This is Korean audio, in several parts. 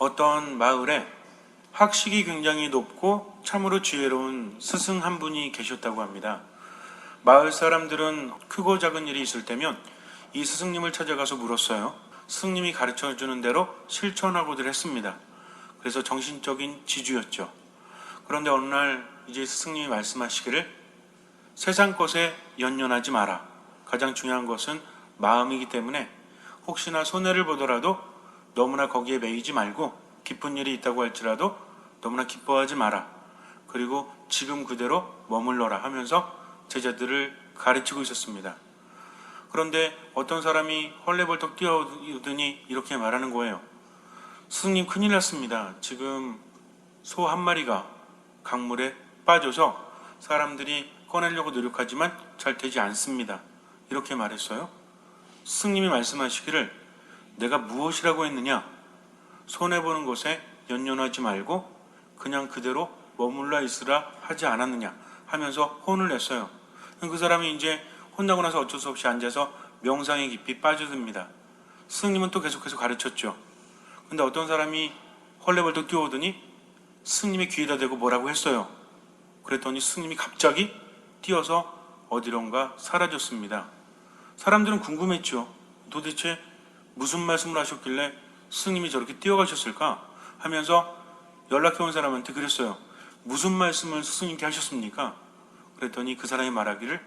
어떤 마을에 학식이 굉장히 높고 참으로 지혜로운 스승 한 분이 계셨다고 합니다. 마을 사람들은 크고 작은 일이 있을 때면 이 스승님을 찾아가서 물었어요. 스승님이 가르쳐주는 대로 실천하고들 했습니다. 그래서 정신적인 지주였죠. 그런데 어느 날 이제 스승님이 말씀하시기를 세상 것에 연연하지 마라. 가장 중요한 것은 마음이기 때문에 혹시나 손해를 보더라도 너무나 거기에 매이지 말고, 기쁜 일이 있다고 할지라도 너무나 기뻐하지 마라. 그리고 지금 그대로 머물러라 하면서 제자들을 가르치고 있었습니다. 그런데 어떤 사람이 헐레벌떡 뛰어오더니 이렇게 말하는 거예요. 스승님, 큰일 났습니다. 지금 소 한 마리가 강물에 빠져서 사람들이 꺼내려고 노력하지만 잘 되지 않습니다. 이렇게 말했어요. 스승님이 말씀하시기를 내가 무엇이라고 했느냐? 손해보는 것에 연연하지 말고 그냥 그대로 머물러 있으라 하지 않았느냐 하면서 혼을 냈어요. 그 사람이 이제 혼나고 나서 어쩔 수 없이 앉아서 명상에 깊이 빠져듭니다. 스승님은 또 계속해서 가르쳤죠. 근데 어떤 사람이 헐레벌떡 뛰어오더니 스승님의 귀에다 대고 뭐라고 했어요. 그랬더니 스승님이 갑자기 뛰어서 어디론가 사라졌습니다. 사람들은 궁금했죠. 도대체 무슨 말씀을 하셨길래 스승님이 저렇게 뛰어가셨을까 하면서 연락해온 사람한테 그랬어요. 무슨 말씀을 스승님께 하셨습니까? 그랬더니 그 사람이 말하기를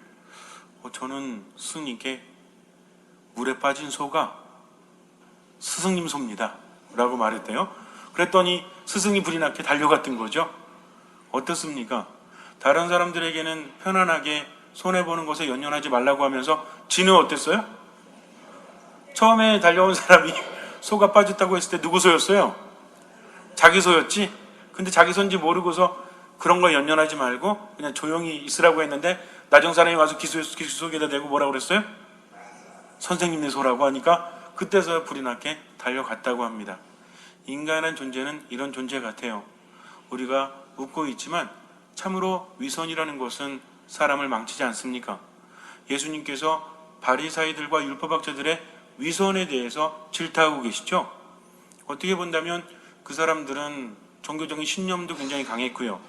저는 스승님께 물에 빠진 소가 스승님 소입니다 라고 말했대요. 그랬더니 스승이 불이 나게 달려갔던 거죠. 어떻습니까? 다른 사람들에게는 편안하게 손해보는 것에 연연하지 말라고 하면서 지는 어땠어요? 처음에 달려온 사람이 소가 빠졌다고 했을 때 누구 소였어요? 자기 소였지? 근데 자기 소인지 모르고서 그런 거 연연하지 말고 그냥 조용히 있으라고 했는데 나중 사람이 와서 귀 속에다 대고 뭐라고 그랬어요? 선생님네 소라고 하니까 그때서야 불이 나게 달려갔다고 합니다. 인간의 존재는 이런 존재 같아요. 우리가 웃고 있지만 참으로 위선이라는 것은 사람을 망치지 않습니까? 예수님께서 바리사이들과 율법학자들의 위선에 대해서 질타하고 계시죠? 어떻게 본다면 그 사람들은 종교적인 신념도 굉장히 강했고요.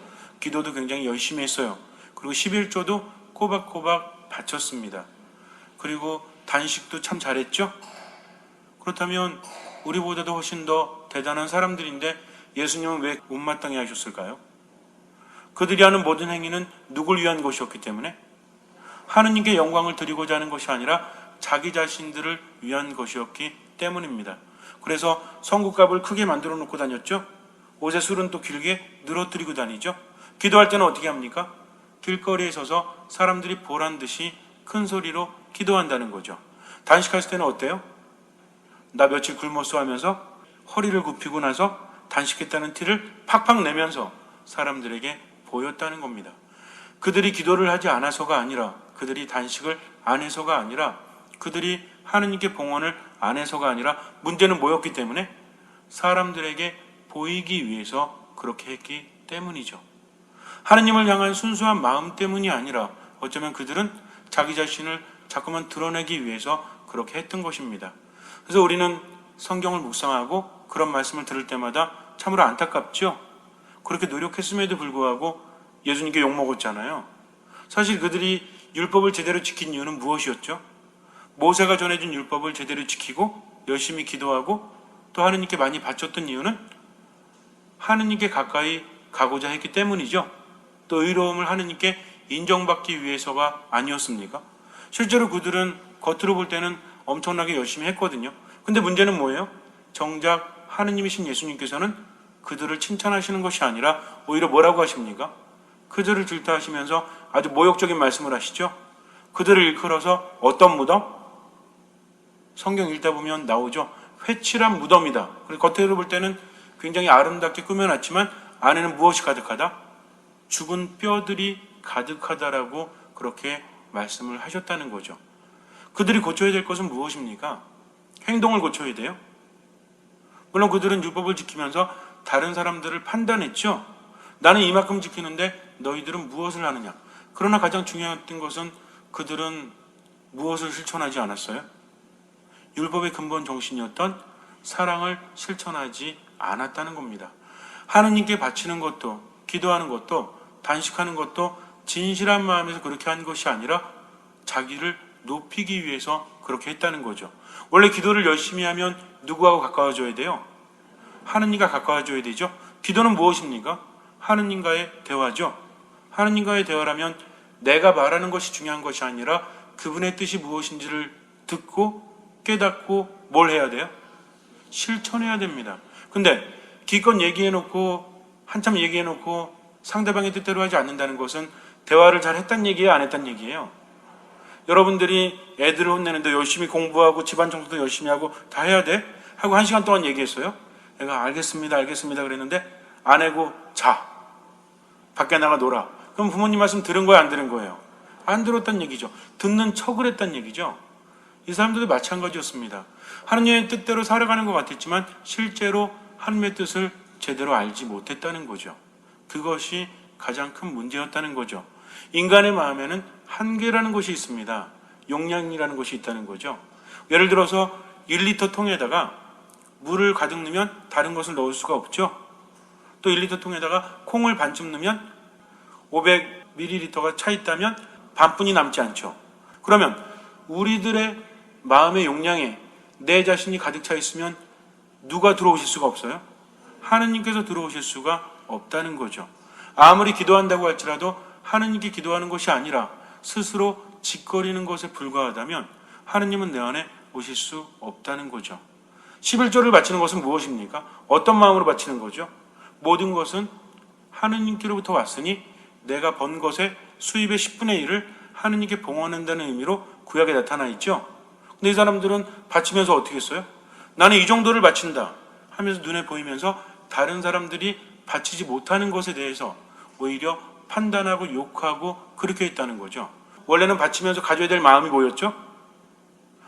기도도 굉장히 열심히 했어요. 그리고 11조도 꼬박꼬박 바쳤습니다. 그리고 단식도 참 잘했죠? 그렇다면 우리보다도 훨씬 더 대단한 사람들인데 예수님은 왜 못마땅해 하셨을까요? 그들이 하는 모든 행위는 누굴 위한 것이었기 때문에 하느님께 영광을 드리고자 하는 것이 아니라 자기 자신들을 위한 것이었기 때문입니다. 그래서 성국갑을 크게 만들어 놓고 다녔죠. 옷의 술은 또 길게 늘어뜨리고 다니죠. 기도할 때는 어떻게 합니까? 길거리에 서서 사람들이 보란 듯이 큰 소리로 기도한다는 거죠. 단식할 때는 어때요? 나 며칠 굶었어 하면서 허리를 굽히고 나서 단식했다는 티를 팍팍 내면서 사람들에게 보였다는 겁니다. 그들이 기도를 하지 않아서가 아니라, 그들이 단식을 안 해서가 아니라, 그들이 하느님께 봉헌을 안 해서가 아니라 문제는 뭐였기 때문에? 사람들에게 보이기 위해서 그렇게 했기 때문이죠. 하느님을 향한 순수한 마음 때문이 아니라 어쩌면 그들은 자기 자신을 자꾸만 드러내기 위해서 그렇게 했던 것입니다. 그래서 우리는 성경을 묵상하고 그런 말씀을 들을 때마다 참으로 안타깝죠. 그렇게 노력했음에도 불구하고 예수님께 욕먹었잖아요. 사실 그들이 율법을 제대로 지킨 이유는 무엇이었죠? 모세가 전해준 율법을 제대로 지키고 열심히 기도하고 또 하느님께 많이 바쳤던 이유는 하느님께 가까이 가고자 했기 때문이죠. 또 의로움을 하느님께 인정받기 위해서가 아니었습니까? 실제로 그들은 겉으로 볼 때는 엄청나게 열심히 했거든요. 근데 문제는 뭐예요? 정작 하느님이신 예수님께서는 그들을 칭찬하시는 것이 아니라 오히려 뭐라고 하십니까? 그들을 질타하시면서 아주 모욕적인 말씀을 하시죠. 그들을 일컬어서 어떤 무덤? 성경 읽다 보면 나오죠. 회칠한 무덤이다. 그리고 겉으로 볼 때는 굉장히 아름답게 꾸며놨지만 안에는 무엇이 가득하다? 죽은 뼈들이 가득하다라고 그렇게 말씀을 하셨다는 거죠. 그들이 고쳐야 될 것은 무엇입니까? 행동을 고쳐야 돼요. 물론 그들은 율법을 지키면서 다른 사람들을 판단했죠. 나는 이만큼 지키는데 너희들은 무엇을 하느냐. 그러나 가장 중요했던 것은 그들은 무엇을 실천하지 않았어요? 율법의 근본 정신이었던 사랑을 실천하지 않았다는 겁니다. 하느님께 바치는 것도, 기도하는 것도, 단식하는 것도 진실한 마음에서 그렇게 한 것이 아니라 자기를 높이기 위해서 그렇게 했다는 거죠. 원래 기도를 열심히 하면 누구하고 가까워져야 돼요? 하느님과 가까워져야 되죠. 기도는 무엇입니까? 하느님과의 대화죠. 하느님과의 대화라면 내가 말하는 것이 중요한 것이 아니라 그분의 뜻이 무엇인지를 듣고 깨닫고 뭘 해야 돼요? 실천해야 됩니다. 근데 기껏 얘기해놓고 한참 얘기해놓고 상대방의 뜻대로 하지 않는다는 것은 대화를 잘 했단 얘기예요? 안 했단 얘기예요? 여러분들이 애들을 혼내는데 열심히 공부하고 집안 청소도 열심히 하고 다 해야 돼? 하고 1시간 동안 얘기했어요. 내가 알겠습니다 그랬는데 안 하고 자. 밖에 나가 놀아. 그럼 부모님 말씀 들은 거예요? 안 들은 거예요? 안 들었단 얘기죠. 듣는 척을 했단 얘기죠. 이 사람들도 마찬가지였습니다. 하느님의 뜻대로 살아가는 것 같았지만 실제로 하느님의 뜻을 제대로 알지 못했다는 거죠. 그것이 가장 큰 문제였다는 거죠. 인간의 마음에는 한계라는 것이 있습니다. 용량이라는 것이 있다는 거죠. 예를 들어서 1리터 통에다가 물을 가득 넣으면 다른 것을 넣을 수가 없죠. 또 1리터 통에다가 콩을 반쯤 넣으면 500ml가 차 있다면 반뿐이 남지 않죠. 그러면 우리들의 마음의 용량에 내 자신이 가득 차 있으면 누가 들어오실 수가 없어요? 하느님께서 들어오실 수가 없다는 거죠. 아무리 기도한다고 할지라도 하느님께 기도하는 것이 아니라 스스로 짓거리는 것에 불과하다면 하느님은 내 안에 오실 수 없다는 거죠. 11조를 바치는 것은 무엇입니까? 어떤 마음으로 바치는 거죠? 모든 것은 하느님께로부터 왔으니 내가 번 것의 수입의 10분의 1을 하느님께 봉헌한다는 의미로 구약에 나타나 있죠. 근데 이 사람들은 바치면서 어떻게 했어요? 나는 이 정도를 바친다 하면서 눈에 보이면서 다른 사람들이 바치지 못하는 것에 대해서 오히려 판단하고 욕하고 그렇게 했다는 거죠. 원래는 바치면서 가져야 될 마음이 뭐였죠?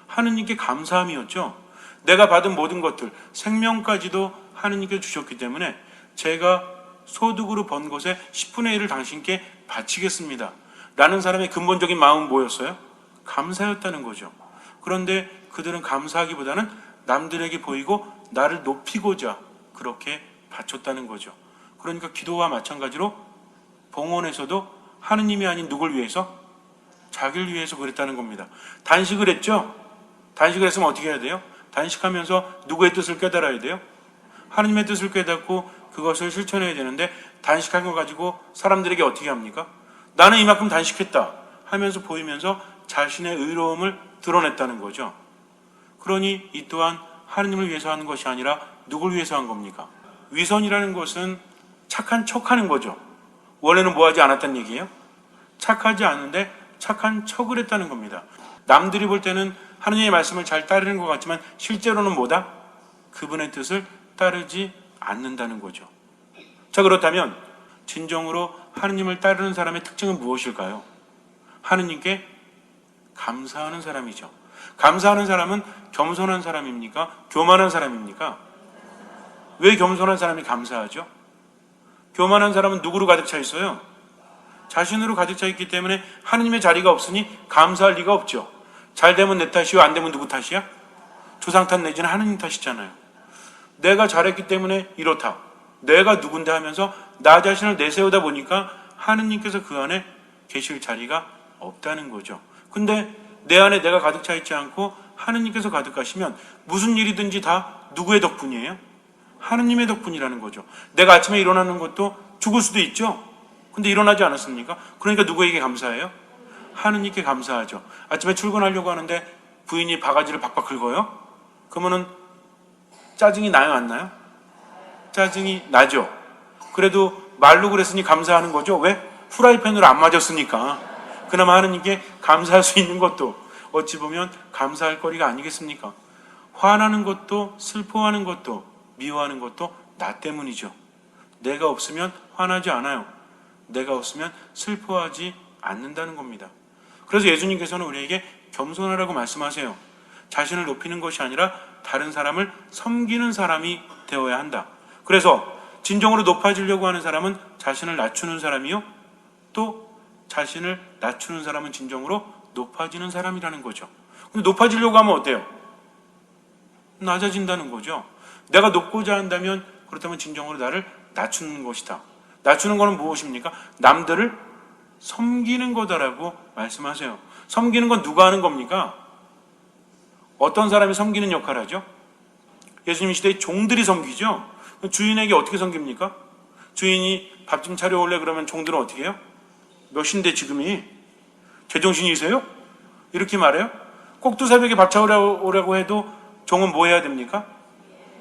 하느님께 감사함이었죠. 내가 받은 모든 것들, 생명까지도 하느님께 주셨기 때문에 제가 소득으로 번 것의 10분의 1을 당신께 바치겠습니다 라는 사람의 근본적인 마음은 뭐였어요? 감사였다는 거죠. 그런데 그들은 감사하기보다는 남들에게 보이고 나를 높이고자 그렇게 바쳤다는 거죠. 그러니까 기도와 마찬가지로 봉헌에서도 하느님이 아닌 누굴 위해서? 자기를 위해서 그랬다는 겁니다. 단식을 했죠? 단식을 했으면 어떻게 해야 돼요? 단식하면서 누구의 뜻을 깨달아야 돼요? 하느님의 뜻을 깨닫고 그것을 실천해야 되는데 단식한 거 가지고 사람들에게 어떻게 합니까? 나는 이만큼 단식했다 하면서 보이면서 자신의 의로움을 드러냈다는 거죠. 그러니 이 또한 하느님을 위해서 하는 것이 아니라 누굴 위해서 한 겁니까? 위선이라는 것은 착한 척하는 거죠. 원래는 뭐 하지 않았다는 얘기예요? 착하지 않은데 착한 척을 했다는 겁니다. 남들이 볼 때는 하느님의 말씀을 잘 따르는 것 같지만 실제로는 뭐다? 그분의 뜻을 따르지 않는다는 거죠. 자, 그렇다면 진정으로 하느님을 따르는 사람의 특징은 무엇일까요? 하느님께 감사하는 사람이죠. 감사하는 사람은 겸손한 사람입니까? 교만한 사람입니까? 왜 겸손한 사람이 감사하죠? 교만한 사람은 누구로 가득 차 있어요? 자신으로 가득 차 있기 때문에 하느님의 자리가 없으니 감사할 리가 없죠. 잘 되면 내 탓이요, 안 되면 누구 탓이야? 조상 탓 내지는 하느님 탓이잖아요. 내가 잘했기 때문에 이렇다. 내가 누군데 하면서 나 자신을 내세우다 보니까 하느님께서 그 안에 계실 자리가 없다는 거죠. 근데 내 안에 내가 가득 차 있지 않고 하느님께서 가득하시면 무슨 일이든지 다 누구의 덕분이에요? 하느님의 덕분이라는 거죠. 내가 아침에 일어나는 것도 죽을 수도 있죠. 근데 일어나지 않았습니까? 그러니까 누구에게 감사해요? 하느님께 감사하죠. 아침에 출근하려고 하는데 부인이 바가지를 박박 긁어요? 그러면은 짜증이 나요, 안 나요? 짜증이 나죠. 그래도 말로 그랬으니 감사하는 거죠. 왜? 후라이팬으로 안 맞았으니까. 그나마 하느님께 감사할 수 있는 것도 어찌 보면 감사할 거리가 아니겠습니까? 화나는 것도 슬퍼하는 것도 미워하는 것도 나 때문이죠. 내가 없으면 화나지 않아요. 내가 없으면 슬퍼하지 않는다는 겁니다. 그래서 예수님께서는 우리에게 겸손하라고 말씀하세요. 자신을 높이는 것이 아니라 다른 사람을 섬기는 사람이 되어야 한다. 그래서 진정으로 높아지려고 하는 사람은 자신을 낮추는 사람이요, 또 자신을 낮추는 사람은 진정으로 높아지는 사람이라는 거죠. 근데 높아지려고 하면 어때요? 낮아진다는 거죠. 내가 높고자 한다면 그렇다면 진정으로 나를 낮추는 것이다. 낮추는 것은 무엇입니까? 남들을 섬기는 거다라고 말씀하세요. 섬기는 건 누가 하는 겁니까? 어떤 사람이 섬기는 역할을 하죠? 예수님 시대에 종들이 섬기죠. 주인에게 어떻게 섬깁니까? 주인이 밥 좀 차려올래 그러면 종들은 어떻게 해요? 몇인데 지금이? 제정신이세요? 이렇게 말해요? 꼭두 새벽에 밥 차려오라고 해도 종은 뭐 해야 됩니까?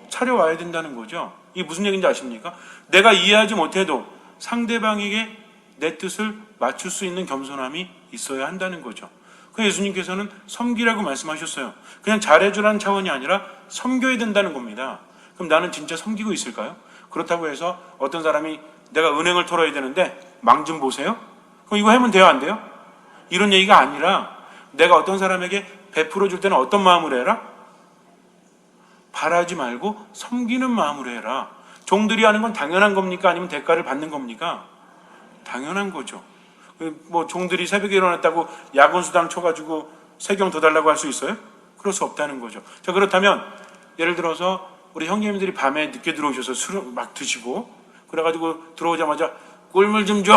차려와야 된다는 거죠. 이게 무슨 얘기인지 아십니까? 내가 이해하지 못해도 상대방에게 내 뜻을 맞출 수 있는 겸손함이 있어야 한다는 거죠. 그 예수님께서는 섬기라고 말씀하셨어요. 그냥 잘해주라는 차원이 아니라 섬겨야 된다는 겁니다. 그럼 나는 진짜 섬기고 있을까요? 그렇다고 해서 어떤 사람이 내가 은행을 털어야 되는데 망 좀 보세요? 그럼 이거 하면 돼요, 안 돼요? 이런 얘기가 아니라 내가 어떤 사람에게 베풀어 줄 때는 어떤 마음으로 해라? 바라지 말고 섬기는 마음으로 해라. 종들이 하는 건 당연한 겁니까? 아니면 대가를 받는 겁니까? 당연한 거죠. 뭐 종들이 새벽에 일어났다고 야근수당 쳐가지고 세경 더 달라고 할 수 있어요? 그럴 수 없다는 거죠. 자, 그렇다면 예를 들어서 우리 형님들이 밤에 늦게 들어오셔서 술을 막 드시고 그래가지고 들어오자마자 꿀물 좀 줘.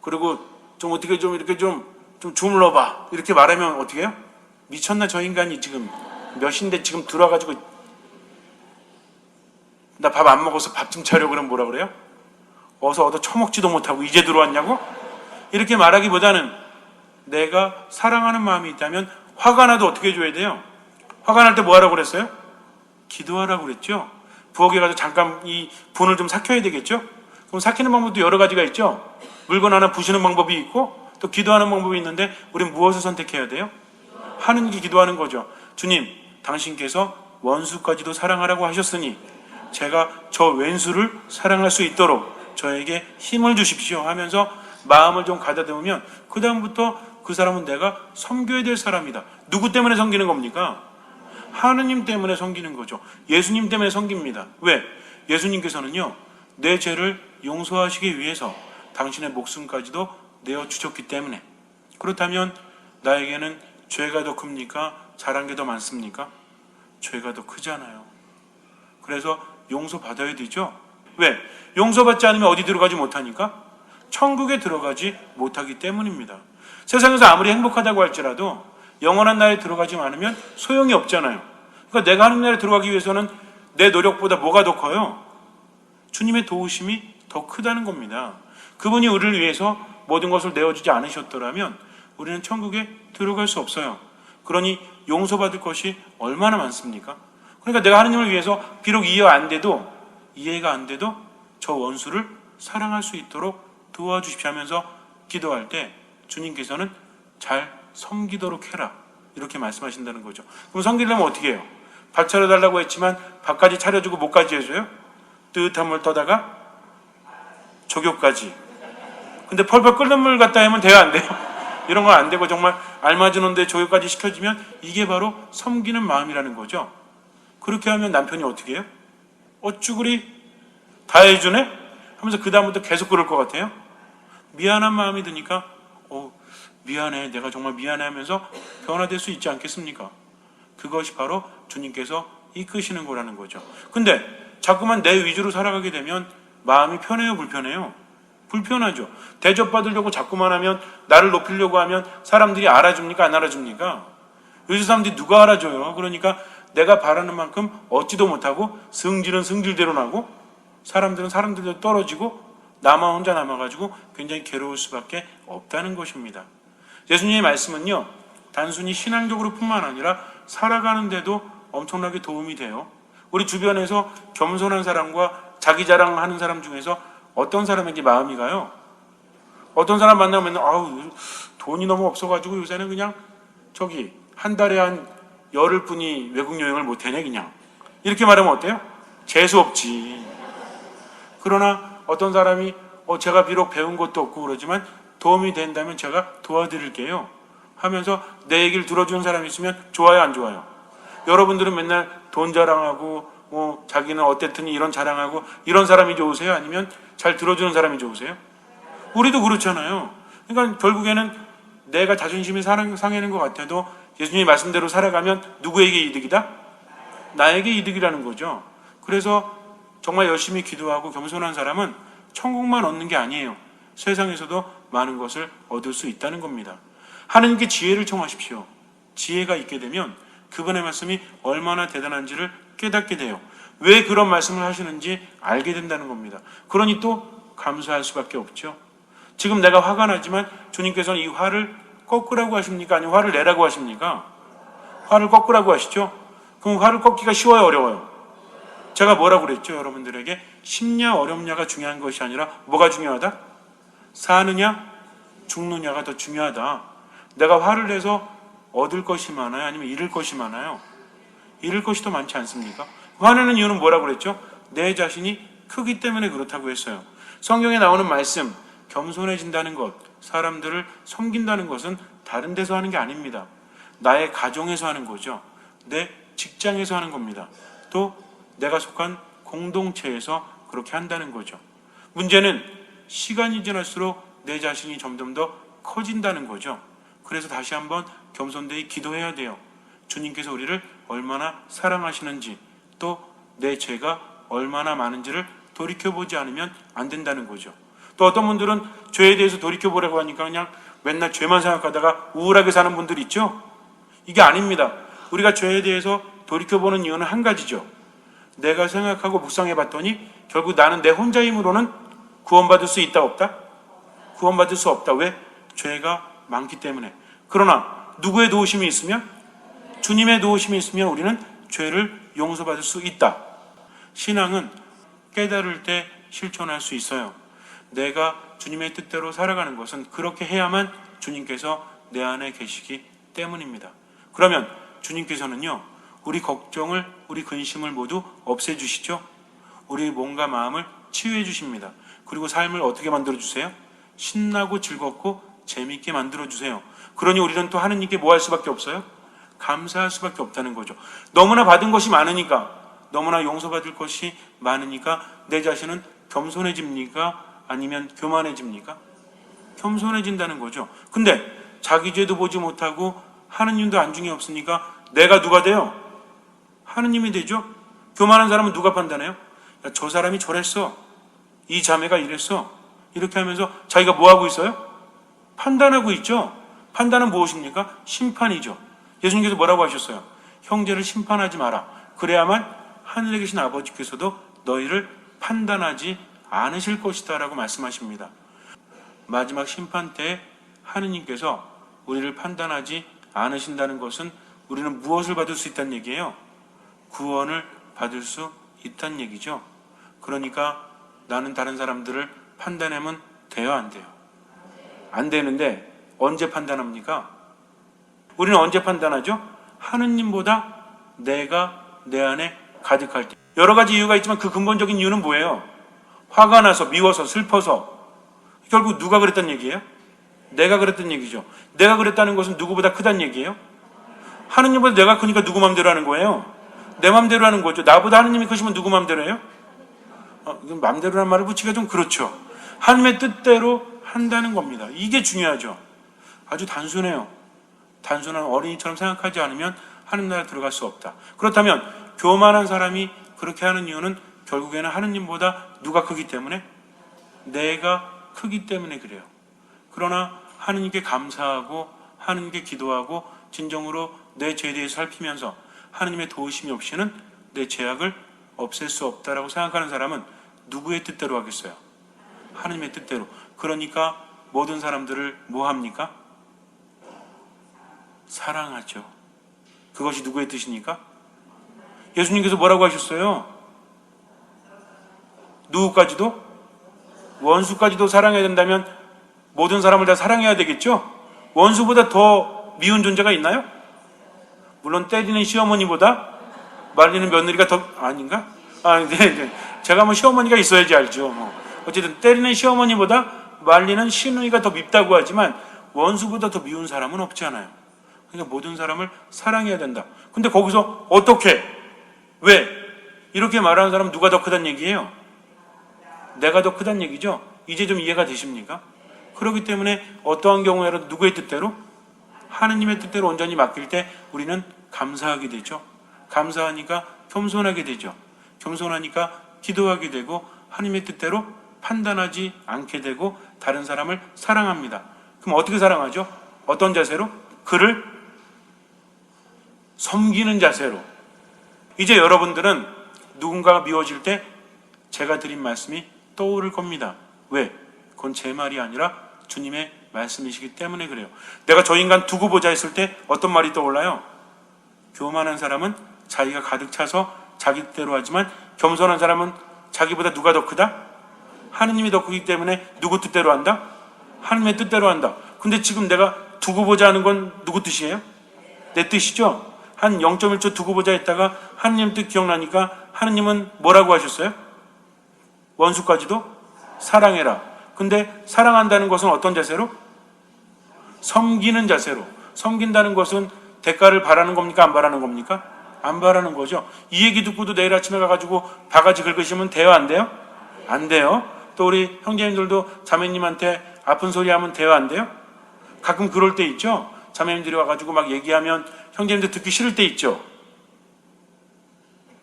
그리고 좀 어떻게 좀 이렇게 좀 주물러봐. 이렇게 말하면 어떻게 해요? 미쳤나 저 인간이 지금 몇인데 지금 들어와가지고 나 밥 안 먹어서 밥 좀 차려 그러면 뭐라 그래요? 어서 얻어 처먹지도 못하고 이제 들어왔냐고? 이렇게 말하기보다는 내가 사랑하는 마음이 있다면 화가 나도 어떻게 해줘야 돼요? 화가 날 때 뭐 하라고 그랬어요? 기도하라고 그랬죠? 부엌에 가서 잠깐 이 분을 좀 삭혀야 되겠죠? 그럼 삭히는 방법도 여러 가지가 있죠? 물건 하나 부시는 방법이 있고 또 기도하는 방법이 있는데 우린 무엇을 선택해야 돼요? 하는 게 기도하는 거죠. 주님, 당신께서 원수까지도 사랑하라고 하셨으니 제가 저 왼수를 사랑할 수 있도록 저에게 힘을 주십시오 하면서 마음을 좀 가다듬으면 그 다음부터 그 사람은 내가 섬겨야 될 사람이다. 누구 때문에 섬기는 겁니까? 하느님 때문에 섬기는 거죠. 예수님 때문에 섬깁니다. 왜? 예수님께서는요, 내 죄를 용서하시기 위해서 당신의 목숨까지도 내어주셨기 때문에. 그렇다면 나에게는 죄가 더 큽니까? 잘한 게 더 많습니까? 죄가 더 크잖아요. 그래서 용서받아야 되죠. 왜? 용서받지 않으면 어디 들어가지 못하니까? 천국에 들어가지 못하기 때문입니다. 세상에서 아무리 행복하다고 할지라도 영원한 나라에 들어가지 않으면 소용이 없잖아요. 그러니까 내가 하는 나라에 들어가기 위해서는 내 노력보다 뭐가 더 커요? 주님의 도우심이 더 크다는 겁니다. 그분이 우리를 위해서 모든 것을 내어주지 않으셨더라면 우리는 천국에 들어갈 수 없어요. 그러니 용서받을 것이 얼마나 많습니까? 그러니까 내가 하느님을 위해서 비록 이해가 안 돼도 저 원수를 사랑할 수 있도록 도와주십시오 하면서 기도할 때 주님께서는 잘 섬기도록 해라 이렇게 말씀하신다는 거죠. 그럼 섬기려면 어떻게 해요? 밥 차려달라고 했지만 밥까지 차려주고 뭐까지 해줘요? 뜨뜻한 물 떠다가 조교까지. 근데 펄펄 끓는 물 갖다 하면 돼요, 안 돼요? 이런 건 안 되고 정말 알맞은데 조교까지 시켜주면 이게 바로 섬기는 마음이라는 거죠. 그렇게 하면 남편이 어떻게 해요? 어쭈구리 다 해주네? 하면서 그 다음부터 계속 그럴 것 같아요. 미안한 마음이 드니까 미안해, 내가 정말 미안해 하면서 변화될 수 있지 않겠습니까? 그것이 바로 주님께서 이끄시는 거라는 거죠. 근데 자꾸만 내 위주로 살아가게 되면 마음이 편해요, 불편해요? 불편하죠. 대접받으려고 자꾸만 하면, 나를 높이려고 하면 사람들이 알아줍니까, 안 알아줍니까? 요즘 사람들이 누가 알아줘요? 그러니까 내가 바라는 만큼 얻지도 못하고 승질은 승질대로 나고 사람들은 사람들대로 떨어지고 나만 혼자 남아가지고 굉장히 괴로울 수밖에 없다는 것입니다. 예수님의 말씀은요, 단순히 신앙적으로 뿐만 아니라 살아가는데도 엄청나게 도움이 돼요. 우리 주변에서 겸손한 사람과 자기 자랑하는 사람 중에서 어떤 사람에게 마음이 가요? 어떤 사람 만나면 돈이 너무 없어가지고 요새는 그냥 한 달에 한 열흘 뿐이 외국 여행을 못하네 그냥. 이렇게 말하면 어때요? 재수 없지. 그러나 어떤 사람이 제가 비록 배운 것도 없고 그러지만 도움이 된다면 제가 도와드릴게요 하면서 내 얘기를 들어주는 사람이 있으면 좋아요, 안 좋아요? 여러분들은 맨날 돈 자랑하고 자기는 어땠더니 이런 자랑하고 이런 사람이 좋으세요? 아니면 잘 들어주는 사람이 좋으세요? 우리도 그렇잖아요. 그러니까 결국에는 내가 자존심이 상하는 것 같아도 예수님의 말씀대로 살아가면 누구에게 이득이다? 나에게 이득이라는 거죠. 그래서 정말 열심히 기도하고 겸손한 사람은 천국만 얻는 게 아니에요. 세상에서도 많은 것을 얻을 수 있다는 겁니다. 하나님께 지혜를 청하십시오. 지혜가 있게 되면 그분의 말씀이 얼마나 대단한지를 깨닫게 돼요. 왜 그런 말씀을 하시는지 알게 된다는 겁니다. 그러니 또 감사할 수밖에 없죠. 지금 내가 화가 나지만 주님께서는 이 화를 꺾으라고 하십니까? 아니면 화를 내라고 하십니까? 화를 꺾으라고 하시죠. 그럼 화를 꺾기가 쉬워요, 어려워요? 제가 뭐라고 그랬죠? 여러분들에게 쉽냐 어렵냐가 중요한 것이 아니라 뭐가 중요하다? 사느냐 죽느냐가 더 중요하다. 내가 화를 내서 얻을 것이 많아요? 아니면 잃을 것이 많아요? 잃을 것이 더 많지 않습니까? 화내는 이유는 뭐라고 그랬죠? 내 자신이 크기 때문에 그렇다고 했어요. 성경에 나오는 말씀, 겸손해진다는 것, 사람들을 섬긴다는 것은 다른 데서 하는 게 아닙니다. 나의 가정에서 하는 거죠. 내 직장에서 하는 겁니다. 또 내가 속한 공동체에서 그렇게 한다는 거죠. 문제는 시간이 지날수록 내 자신이 점점 더 커진다는 거죠. 그래서 다시 한번 겸손되이 기도해야 돼요. 주님께서 우리를 얼마나 사랑하시는지, 또 내 죄가 얼마나 많은지를 돌이켜보지 않으면 안 된다는 거죠. 또 어떤 분들은 죄에 대해서 돌이켜보라고 하니까 그냥 맨날 죄만 생각하다가 우울하게 사는 분들이 있죠. 이게 아닙니다. 우리가 죄에 대해서 돌이켜보는 이유는 한 가지죠. 내가 생각하고 묵상해 봤더니 결국 나는 내 혼자 힘으로는 구원받을 수 있다 없다? 구원받을 수 없다. 왜? 죄가 많기 때문에. 그러나 누구의 도우심이 있으면? 주님의 도우심이 있으면 우리는 죄를 용서받을 수 있다. 신앙은 깨달을 때 실천할 수 있어요. 내가 주님의 뜻대로 살아가는 것은 그렇게 해야만 주님께서 내 안에 계시기 때문입니다. 그러면 주님께서는요, 우리 걱정을, 우리 근심을 모두 없애주시죠. 우리 몸과 마음을 치유해 주십니다. 그리고 삶을 어떻게 만들어주세요? 신나고 즐겁고 재미있게 만들어주세요. 그러니 우리는 또 하느님께 뭐 할 수밖에 없어요? 감사할 수밖에 없다는 거죠. 너무나 받은 것이 많으니까, 너무나 용서받을 것이 많으니까 내 자신은 겸손해집니까? 아니면 교만해집니까? 겸손해진다는 거죠. 근데 자기 죄도 보지 못하고 하느님도 안중에 없으니까 내가 누가 돼요? 하느님이 되죠. 교만한 사람은 누가 판단해요? 야, 저 사람이 저랬어. 이 자매가 이랬어. 이렇게 하면서 자기가 뭐 하고 있어요? 판단하고 있죠. 판단은 무엇입니까? 심판이죠. 예수님께서 뭐라고 하셨어요? 형제를 심판하지 마라. 그래야만 하늘에 계신 아버지께서도 너희를 판단하지 않으실 것이다 라고 말씀하십니다. 마지막 심판 때 하느님께서 우리를 판단하지 않으신다는 것은 우리는 무엇을 받을 수 있다는 얘기예요? 구원을 받을 수 있다는 얘기죠. 그러니까 나는 다른 사람들을 판단하면 돼요, 안 돼요? 안 되는데 언제 판단합니까? 우리는 언제 판단하죠? 하느님보다 내가 내 안에 가득할 때. 여러 가지 이유가 있지만 그 근본적인 이유는 뭐예요? 화가 나서, 미워서, 슬퍼서. 결국 누가 그랬단 얘기예요? 내가 그랬단 얘기죠. 내가 그랬다는 것은 누구보다 크단 얘기예요? 하느님보다 내가 크니까 누구 맘대로 하는 거예요? 내 맘대로 하는 거죠. 나보다 하느님이 크시면 누구 맘대로 해요? 맘대로란 말을 붙이기가 좀 그렇죠. 하느님의 뜻대로 한다는 겁니다. 이게 중요하죠. 아주 단순해요. 단순한 어린이처럼 생각하지 않으면 하느님 나라에 들어갈 수 없다. 그렇다면 교만한 사람이 그렇게 하는 이유는 결국에는 하느님보다 누가 크기 때문에? 내가 크기 때문에 그래요. 그러나 하느님께 감사하고 하느님께 기도하고 진정으로 내 죄에 대해서 살피면서 하느님의 도우심이 없이는 내 죄악을 없앨 수 없다라고 생각하는 사람은 누구의 뜻대로 하겠어요? 하느님의 뜻대로. 그러니까 모든 사람들을 뭐 합니까? 사랑하죠. 그것이 누구의 뜻입니까? 예수님께서 뭐라고 하셨어요? 누구까지도? 원수까지도 사랑해야 된다면 모든 사람을 다 사랑해야 되겠죠? 원수보다 더 미운 존재가 있나요? 물론 때리는 시어머니보다 말리는 며느리가 더 아닌가? 네. 제가 뭐 시어머니가 있어야지 알죠. 어쨌든 때리는 시어머니보다 말리는 시누이가 더 밉다고 하지만 원수보다 더 미운 사람은 없지 않아요. 그러니까 모든 사람을 사랑해야 된다. 근데 거기서 어떻게? 왜? 이렇게 말하는 사람은 누가 더 크단 얘기예요? 내가 더 크단 얘기죠? 이제 좀 이해가 되십니까? 그렇기 때문에 어떠한 경우에라도 누구의 뜻대로? 하느님의 뜻대로 온전히 맡길 때 우리는 감사하게 되죠. 감사하니까 겸손하게 되죠. 겸손하니까 기도하게 되고 하나님의 뜻대로 판단하지 않게 되고 다른 사람을 사랑합니다. 그럼 어떻게 사랑하죠? 어떤 자세로? 그를 섬기는 자세로. 이제 여러분들은 누군가가 미워질 때 제가 드린 말씀이 떠오를 겁니다. 왜? 그건 제 말이 아니라 주님의 말씀이시기 때문에 그래요. 내가 저 인간 두고 보자 했을 때 어떤 말이 떠올라요? 교만한 사람은 자기가 가득 차서 자기 뜻대로 하지만 겸손한 사람은 자기보다 누가 더 크다? 하느님이 더 크기 때문에 누구 뜻대로 한다? 하느님의 뜻대로 한다. 근데 지금 내가 두고 보자 하는 건 누구 뜻이에요? 내 뜻이죠? 한 0.1초 두고 보자 했다가 하느님 뜻 기억나니까 하느님은 뭐라고 하셨어요? 원수까지도 사랑해라. 근데 사랑한다는 것은 어떤 자세로? 섬기는 자세로. 섬긴다는 것은 대가를 바라는 겁니까? 안 바라는 겁니까? 안 바라는 거죠. 이 얘기 듣고도 내일 아침에 가가지고 바가지 긁으시면 돼요? 안 돼요? 안 돼요. 또 우리 형제님들도 자매님한테 아픈 소리 하면 돼요? 안 돼요? 가끔 그럴 때 있죠. 자매님들이 와가지고 막 얘기하면 형제님들 듣기 싫을 때 있죠.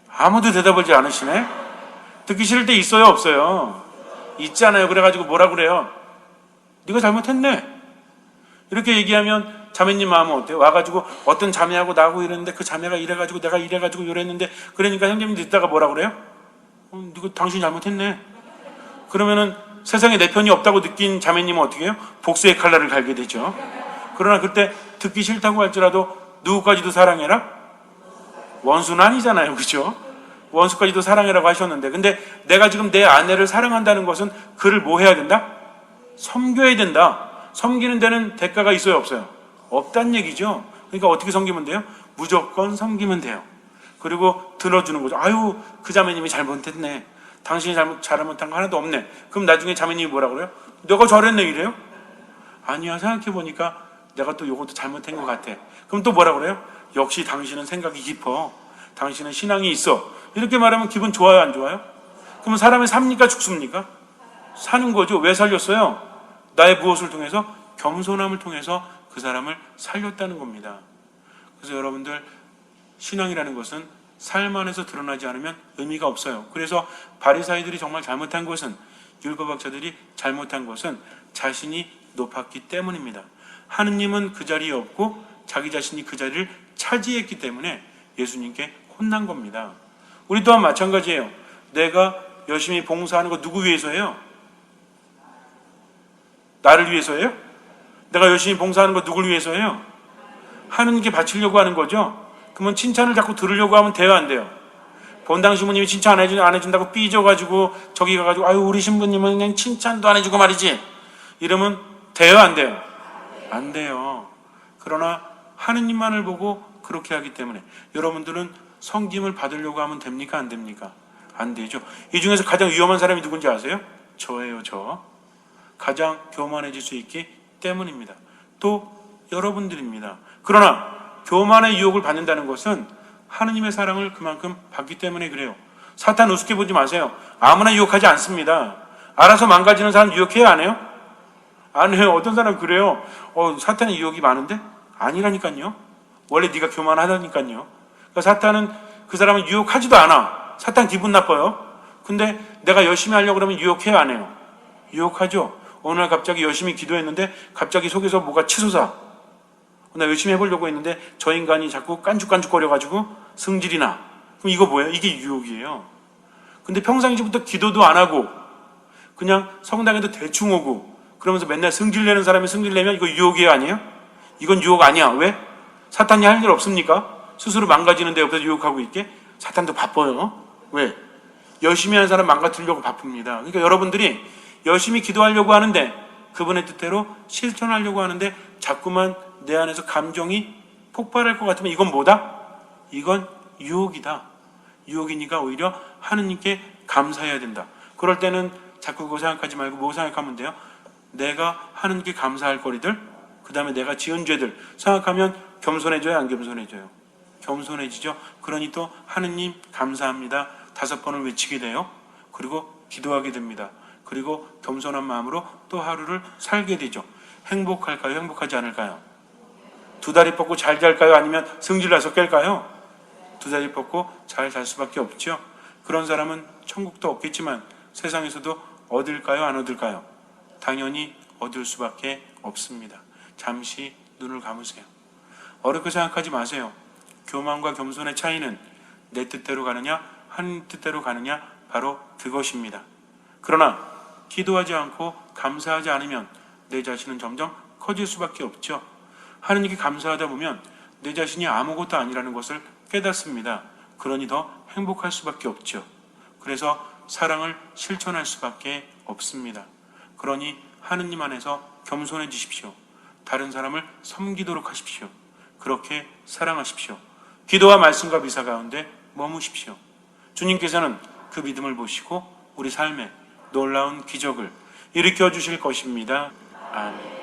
아무도 대답을 잘 않으시네. 듣기 싫을 때 있어요? 없어요? 있잖아요. 그래가지고 뭐라 그래요? 네가 잘못했네. 이렇게 얘기하면 자매님 마음은 어때요? 와가지고 어떤 자매하고 나하고 이랬는데 그 자매가 이래가지고 내가 이래가지고 이랬는데 그러니까 형제님 듣다가 뭐라 그래요? 네가 당신이 잘못했네. 그러면은 세상에 내 편이 없다고 느낀 자매님은 어떻게 해요? 복수의 칼날을 갈게 되죠. 그러나 그때 듣기 싫다고 할지라도 누구까지도 사랑해라? 원수는 아니잖아요. 그죠? 원수까지도 사랑해라고 하셨는데 근데 내가 지금 내 아내를 사랑한다는 것은 그를 뭐 해야 된다? 섬겨야 된다. 섬기는 데는 대가가 있어요? 없어요? 없단 얘기죠. 그러니까 어떻게 섬기면 돼요? 무조건 섬기면 돼요. 그리고 들어주는 거죠. 아유 그 자매님이 잘못했네. 당신이 잘못한 거 하나도 없네. 그럼 나중에 자매님이 뭐라 그래요? 내가 잘했네 이래요? 아니야 생각해보니까 내가 또 요것도 잘못한 것 같아. 그럼 또 뭐라 그래요? 역시 당신은 생각이 깊어. 당신은 신앙이 있어. 이렇게 말하면 기분 좋아요 안 좋아요? 그러면 사람이 삽니까 죽습니까? 사는 거죠. 왜 살렸어요? 나의 무엇을 통해서? 겸손함을 통해서 그 사람을 살렸다는 겁니다. 그래서 여러분들 신앙이라는 것은 삶 안에서 드러나지 않으면 의미가 없어요. 그래서 바리사이들이 정말 잘못한 것은 율법학자들이 잘못한 것은 자신이 높았기 때문입니다. 하느님은 그 자리에 없고 자기 자신이 그 자리를 차지했기 때문에 예수님께 혼난 겁니다. 우리 또한 마찬가지예요. 내가 열심히 봉사하는 거 누구 위해서예요? 나를 위해서예요? 내가 열심히 봉사하는 거 누굴 위해서예요? 하느님께 바치려고 하는 거죠. 그러면 칭찬을 자꾸 들으려고 하면 돼요 안 돼요? 본당 신부님이 칭찬 안 해준다고 삐져가지고 저기 가가지고 아유 우리 신부님은 그냥 칭찬도 안 해주고 말이지 이러면 돼요 안 돼요? 안 돼요. 그러나 하느님만을 보고 그렇게 하기 때문에 여러분들은 섬김을 받으려고 하면 됩니까 안 됩니까? 안 되죠. 이 중에서 가장 위험한 사람이 누군지 아세요? 저예요. 저. 가장 교만해질 수 있기 때문입니다. 또 여러분들입니다. 그러나 교만의 유혹을 받는다는 것은 하느님의 사랑을 그만큼 받기 때문에 그래요. 사탄 우습게 보지 마세요. 아무나 유혹하지 않습니다. 알아서 망가지는 사람 유혹해요 안 해요? 안 해요. 어떤 사람은 그래요. 사탄의 유혹이 많은데? 아니라니까요. 원래 네가 교만하다니까요. 그러니까 사탄은 그 사람을 유혹하지도 않아. 사탄 기분 나빠요. 근데 내가 열심히 하려고 그러면 유혹해요 안 해요? 유혹하죠. 어느 날 갑자기 열심히 기도했는데 갑자기 속에서 뭐가 치솟아. 나 열심히 해보려고 했는데 저 인간이 자꾸 깐죽깐죽거려가지고 승질이 나. 그럼 이거 뭐예요? 이게 유혹이에요. 근데 평상시부터 기도도 안 하고 그냥 성당에도 대충 오고 그러면서 맨날 승질내는 사람이 승질내면 이거 유혹이에요 아니에요? 이건 유혹 아니야. 왜? 사탄이 할 일 없습니까? 스스로 망가지는데 옆에서 유혹하고 있게? 사탄도 바빠요. 왜? 열심히 하는 사람 망가뜨리려고 바쁩니다. 그러니까 여러분들이 열심히 기도하려고 하는데 그분의 뜻대로 실천하려고 하는데 자꾸만 내 안에서 감정이 폭발할 것 같으면 이건 뭐다? 이건 유혹이다. 유혹이니까 오히려 하느님께 감사해야 된다. 그럴 때는 자꾸 그거 생각하지 말고 뭐 생각하면 돼요? 내가 하느님께 감사할 거리들, 그 다음에 내가 지은 죄들 생각하면 겸손해져요 안 겸손해져요? 겸손해지죠. 그러니 또 하느님 감사합니다 5번을 외치게 돼요. 그리고 기도하게 됩니다. 그리고 겸손한 마음으로 또 하루를 살게 되죠. 행복할까요? 행복하지 않을까요? 두 다리 뻗고 잘 잘까요? 아니면 승질나서 깰까요? 두 다리 뻗고 잘 살 수밖에 없죠. 그런 사람은 천국도 없겠지만 세상에서도 얻을까요? 안 얻을까요? 당연히 얻을 수밖에 없습니다. 잠시 눈을 감으세요. 어렵게 생각하지 마세요. 교만과 겸손의 차이는 내 뜻대로 가느냐 하나님 뜻대로 가느냐 바로 그것입니다. 그러나 기도하지 않고 감사하지 않으면 내 자신은 점점 커질 수밖에 없죠. 하나님께 감사하다 보면 내 자신이 아무것도 아니라는 것을 깨닫습니다. 그러니 더 행복할 수밖에 없죠. 그래서 사랑을 실천할 수밖에 없습니다. 그러니 하느님 안에서 겸손해지십시오. 다른 사람을 섬기도록 하십시오. 그렇게 사랑하십시오. 기도와 말씀과 미사 가운데 머무십시오. 주님께서는 그 믿음을 보시고 우리 삶에 놀라운 기적을 일으켜 주실 것입니다. 아멘.